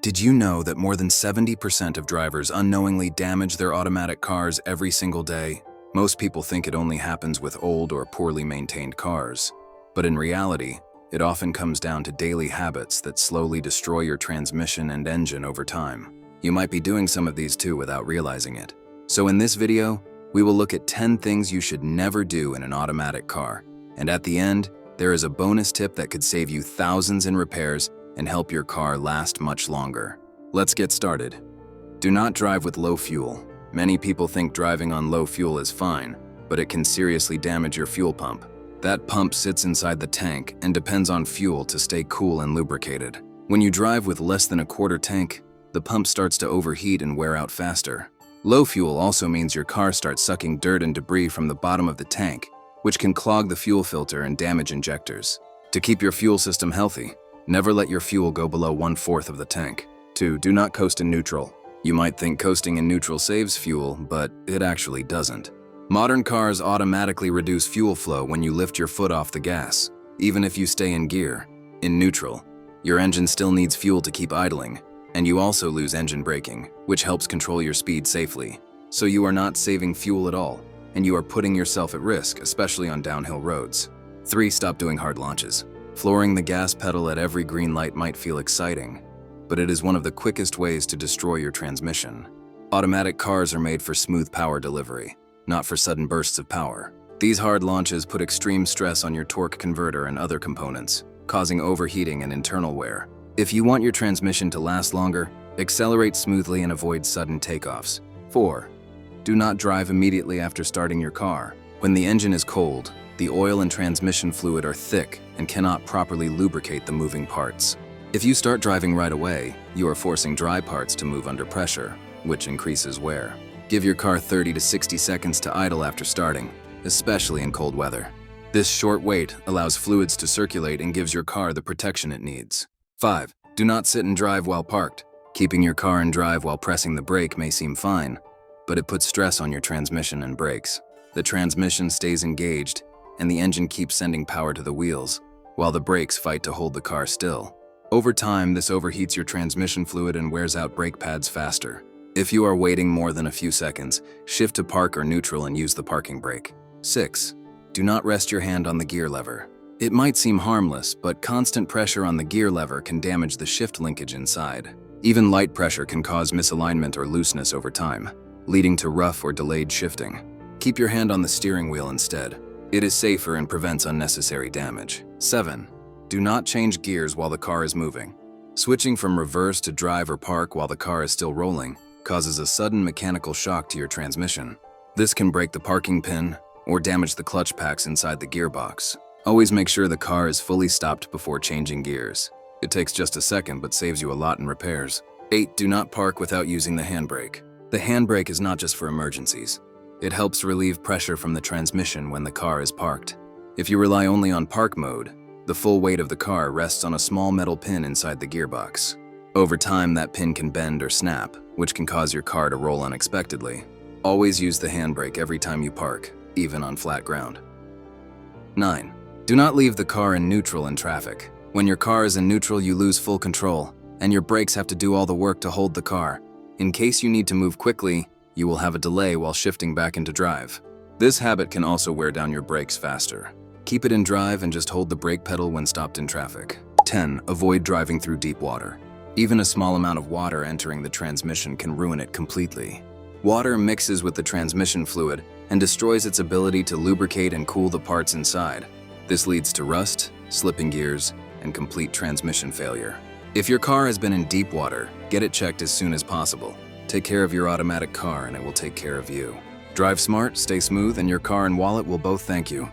Did you know that more than 70% of drivers unknowingly damage their automatic cars every single day? Most people think it only happens with old or poorly maintained cars. But in reality, it often comes down to daily habits that slowly destroy your transmission and engine over time. You might be doing some of these too without realizing it. So in this video, we will look at 10 things you should never do in an automatic car. And at the end, there is a bonus tip that could save you thousands in repairs and help your car last much longer. Let's get started. Do not drive with low fuel. Many people think driving on low fuel is fine, but it can seriously damage your fuel pump. That pump sits inside the tank and depends on fuel to stay cool and lubricated. When you drive with less than a quarter tank, the pump starts to overheat and wear out faster. Low fuel also means your car starts sucking dirt and debris from the bottom of the tank, which can clog the fuel filter and damage injectors. To keep your fuel system healthy, never let your fuel go below 1/4 of the tank. 2. Do not coast in neutral. You might think coasting in neutral saves fuel, but it actually doesn't. Modern cars automatically reduce fuel flow when you lift your foot off the gas, even if you stay in gear. In neutral, your engine still needs fuel to keep idling, and you also lose engine braking, which helps control your speed safely. So you are not saving fuel at all, and you are putting yourself at risk, especially on downhill roads. 3. Stop doing hard launches. Flooring the gas pedal at every green light might feel exciting, but it is one of the quickest ways to destroy your transmission. Automatic cars are made for smooth power delivery, not for sudden bursts of power. These hard launches put extreme stress on your torque converter and other components, causing overheating and internal wear. If you want your transmission to last longer, accelerate smoothly and avoid sudden takeoffs. 4. Do not drive immediately after starting your car. When the engine is cold, the oil and transmission fluid are thick and cannot properly lubricate the moving parts. If you start driving right away, you are forcing dry parts to move under pressure, which increases wear. Give your car 30 to 60 seconds to idle after starting, especially in cold weather. This short wait allows fluids to circulate and gives your car the protection it needs. 5. Do not sit and drive while parked. Keeping your car in drive while pressing the brake may seem fine, but it puts stress on your transmission and brakes. The transmission stays engaged, and the engine keeps sending power to the wheels, while the brakes fight to hold the car still. Over time, this overheats your transmission fluid and wears out brake pads faster. If you are waiting more than a few seconds, shift to park or neutral and use the parking brake. 6. Do not rest your hand on the gear lever. It might seem harmless, but constant pressure on the gear lever can damage the shift linkage inside. Even light pressure can cause misalignment or looseness over time, leading to rough or delayed shifting. Keep your hand on the steering wheel instead. It is safer and prevents unnecessary damage. 7. Do not change gears while the car is moving. Switching from reverse to drive or park while the car is still rolling causes a sudden mechanical shock to your transmission. This can break the parking pin or damage the clutch packs inside the gearbox. Always make sure the car is fully stopped before changing gears. It takes just a second but saves you a lot in repairs. 8. Do not park without using the handbrake. The handbrake is not just for emergencies. It helps relieve pressure from the transmission when the car is parked. If you rely only on park mode, the full weight of the car rests on a small metal pin inside the gearbox. Over time, that pin can bend or snap, which can cause your car to roll unexpectedly. Always use the handbrake every time you park, even on flat ground. 9. Do not leave the car in neutral in traffic. When your car is in neutral, you lose full control, and your brakes have to do all the work to hold the car. In case you need to move quickly, you will have a delay while shifting back into drive. This habit can also wear down your brakes faster. Keep it in drive and just hold the brake pedal when stopped in traffic. 10. Avoid driving through deep water. Even a small amount of water entering the transmission can ruin it completely. Water mixes with the transmission fluid and destroys its ability to lubricate and cool the parts inside. This leads to rust, slipping gears, and complete transmission failure. If your car has been in deep water, get it checked as soon as possible. Take care of your automatic car and it will take care of you. Drive smart, stay smooth, and your car and wallet will both thank you.